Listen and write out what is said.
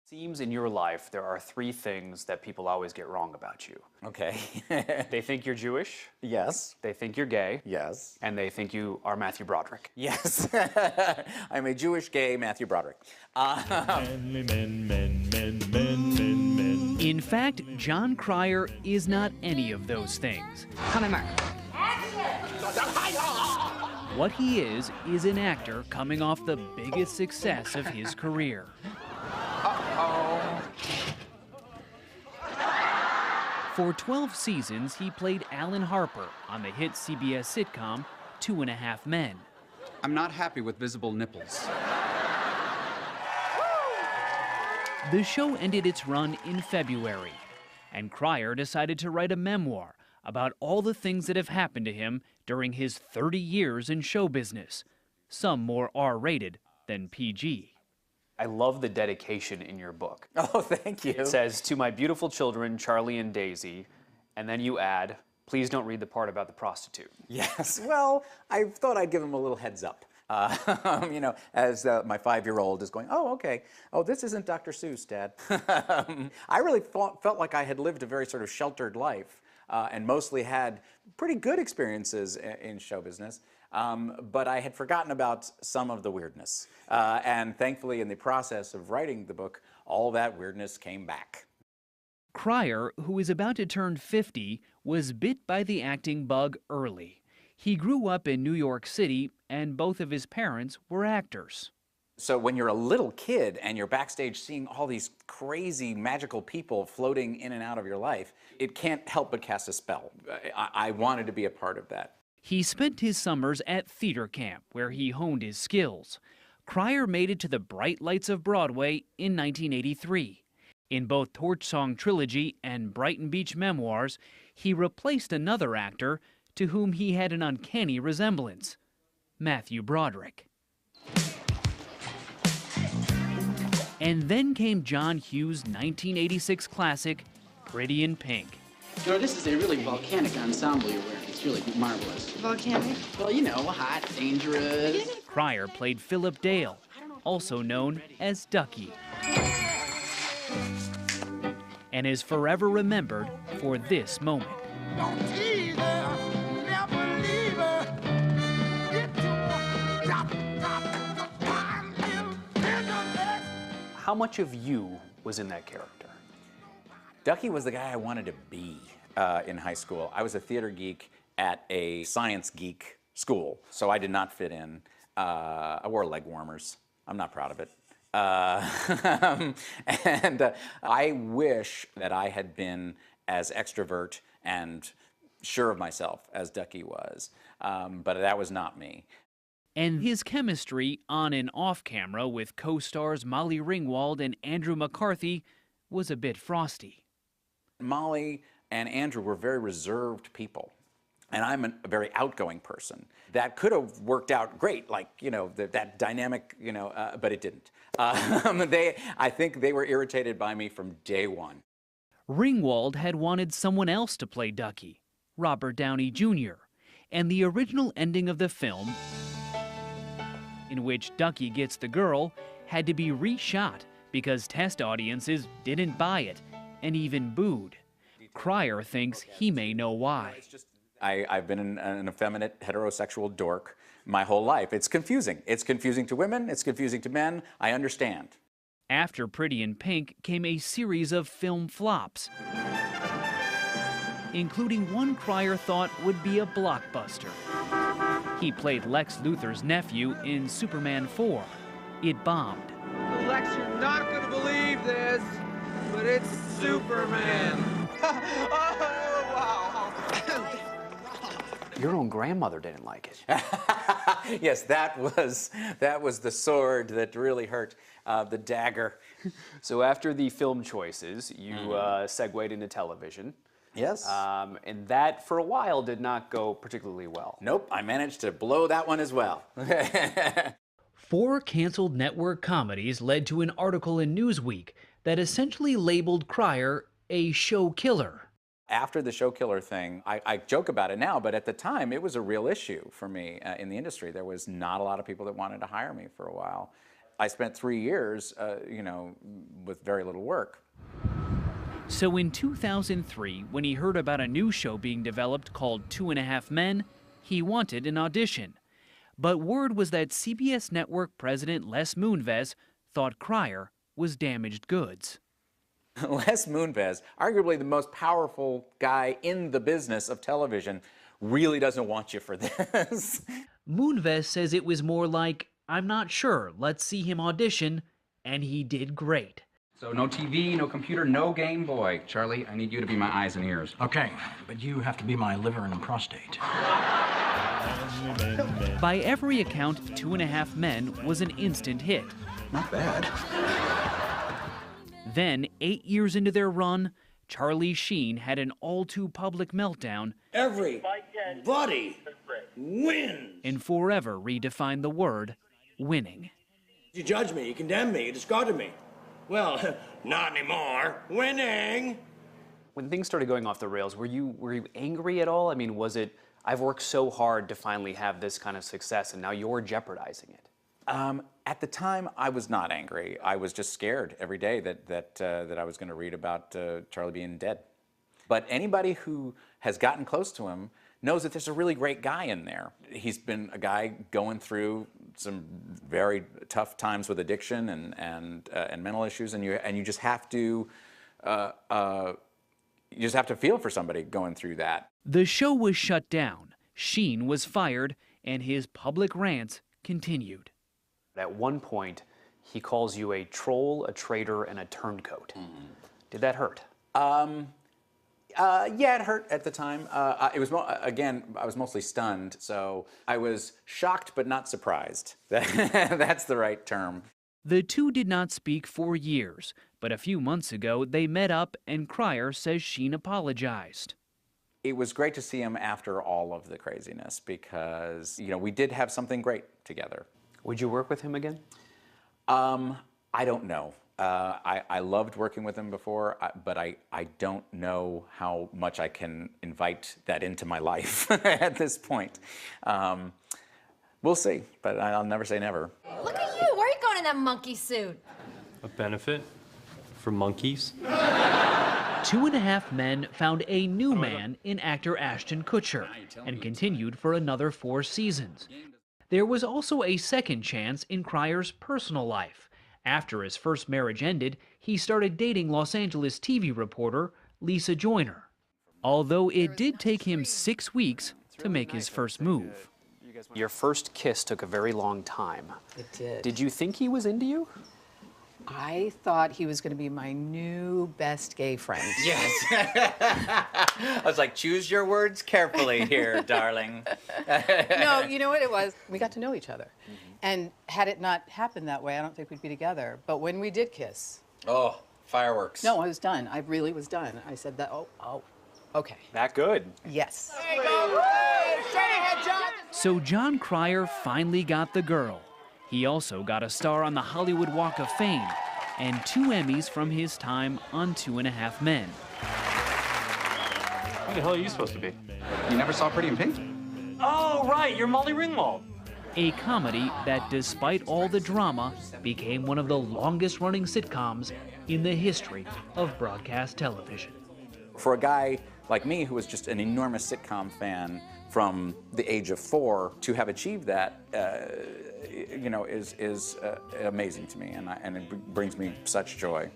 Seems in your life there are three things that people always get wrong about you. Okay. They think you're Jewish, Yes. they think you're gay, Yes. and they think you are Matthew Broderick. Yes. I'm a Jewish gay Matthew Broderick. In fact, Jon Cryer is not any of those things. Come in, Mark. What he is an actor coming off the biggest success of his career. For 12 seasons, he played Alan Harper on the hit CBS sitcom 2.5 Men. I'm not happy with visible nipples. The show ended its run in February, and Cryer decided to write a memoir about all the things that have happened to him during his 30 years in show business, some more R-rated than PG. I love the dedication in your book. Oh, thank you. It says, "To my beautiful children, Charlie and Daisy," and then you add, "Please don't read the part about the prostitute." Yes. Well, I thought I'd give him a little heads up. As my 5-year-old is going, oh, okay. Oh, this isn't Dr. Seuss, Dad. I really felt like I had lived a very sort of sheltered life and mostly had pretty good experiences in show business. But I had forgotten about some of the weirdness. And thankfully, in the process of writing the book, all that weirdness came back. Cryer, who is about to turn 50, was bit by the acting bug early. He grew up in New York City, and both of his parents were actors. So when you're a little kid and you're backstage seeing all these crazy magical people floating in and out of your life, it can't help but cast a spell. I wanted to be a part of that. He spent his summers at theater camp, where he honed his skills. Cryer made it to the bright lights of Broadway in 1983. In both Torch Song Trilogy and Brighton Beach Memoirs, he replaced another actor to whom he had an uncanny resemblance, Matthew Broderick. And then came John Hughes' 1986 classic, Pretty in Pink. You know, this is a really volcanic ensemble you're wearing. It's really marvelous. Volcanic? Well, you know, hot, dangerous. Cryer played Philip Dale, also known as Ducky, and is forever remembered for this moment. How much of you was in that character? Ducky was the guy I wanted to be in high school. I was a theater geek at a science geek school, so I did not fit in. I wore leg warmers. I'm not proud of it. I wish that I had been as extrovert and sure of myself as Ducky was, but that was not me. And his chemistry on and off camera with co-stars Molly Ringwald and Andrew McCarthy was a bit frosty. Molly and Andrew were very reserved people, and I'm a very outgoing person. That could have worked out great, like, you know, that dynamic, you know, but it didn't. I think they were irritated by me from day one. Ringwald had wanted someone else to play Ducky, Robert Downey Jr., and the original ending of the film, in which Ducky gets the girl, had to be reshot because test audiences didn't buy it and even booed. Cryer thinks he may know why. I've been an effeminate heterosexual dork my whole life. It's confusing. It's confusing to women. It's confusing to men. I understand. After Pretty in Pink came a series of film flops, including one Cryer thought would be a blockbuster. He played Lex Luthor's nephew in Superman 4. It bombed. Lex, you're not gonna believe this, but it's Superman. Oh, wow. Your own grandmother didn't like it. Yes, that was the sword that really hurt, the dagger. So after the film choices, you segued into television. Yes. And that, for a while, did not go particularly well. Nope, I managed to blow that one as well. 4 canceled network comedies led to an article in Newsweek that essentially labeled Cryer a show killer. After the show killer thing, I joke about it now, but at the time, it was a real issue for me in the industry. There was not a lot of people that wanted to hire me for a while. I spent 3 years, with very little work. So in 2003, when he heard about a new show being developed called 2.5 Men, he wanted an audition. But word was that CBS Network president Les Moonves thought Cryer was damaged goods. Les Moonves, arguably the most powerful guy in the business of television, really doesn't want you for this. Moonves says it was more like, I'm not sure, let's see him audition, and he did great. So no TV, no computer, no Game Boy. Charlie, I need you to be my eyes and ears. Okay, but you have to be my liver and prostate. By every account, 2.5 Men was an instant hit. Not bad. Then, 8 years into their run, Charlie Sheen had an all-too-public meltdown Everybody wins. and forever redefined the word winning. You judge me, you condemn me, you discarded me. Well, not anymore. Winning. When things started going off the rails, were you angry at all? I mean, was it, I've worked so hard to finally have this kind of success, and now you're jeopardizing it? At the time, I was not angry. I was just scared every day that I was going to read about Charlie being dead. But anybody who has gotten close to him knows that there's a really great guy in there. He's been a guy going through some very tough times with addiction and mental issues, and you just have to feel for somebody going through that. The show was shut down, Sheen was fired, and his public rants continued. At one point, he calls you a troll, a traitor, and a turncoat. Did that hurt? Yeah, it hurt at the time. It was again, I was mostly stunned, so I was shocked but not surprised. That's the right term. The two did not speak for years, but a few months ago they met up and Cryer says Sheen apologized. It was great to see him after all of the craziness because, we did have something great together. Would you work with him again? I don't know. I loved working with him before, but I don't know how much I can invite that into my life at this point. We'll see, but I'll never say never. Look at you. Where are you going in that monkey suit? A benefit for monkeys? 2.5 Men found a new man in actor Ashton Kutcher and continued for another 4 seasons. There was also a second chance in Cryer's personal life. After his first marriage ended, he started dating Los Angeles TV reporter Lisa Joyner. Although it did take him 6 weeks to make his first move. Your first kiss took a very long time. It did. Did you think he was into you? I thought he was going to be my new best gay friend. Yes. I was like, choose your words carefully here, darling. No, you know what it was? We got to know each other. And had it not happened that way, I don't think we'd be together. But when we did kiss... Oh, fireworks. No, I was done. I really was done. I said that, oh, okay. That good? Yes. So Jon Cryer finally got the girl. He also got a star on the Hollywood Walk of Fame and 2 Emmys from his time on 2.5 Men. Who the hell are you supposed to be? You never saw Pretty in Pink? Oh, right, you're Molly Ringwald. A comedy that, despite all the drama, became one of the longest-running sitcoms in the history of broadcast television. For a guy like me who was just an enormous sitcom fan from the age of 4 to have achieved that, is amazing to me, and it brings me such joy.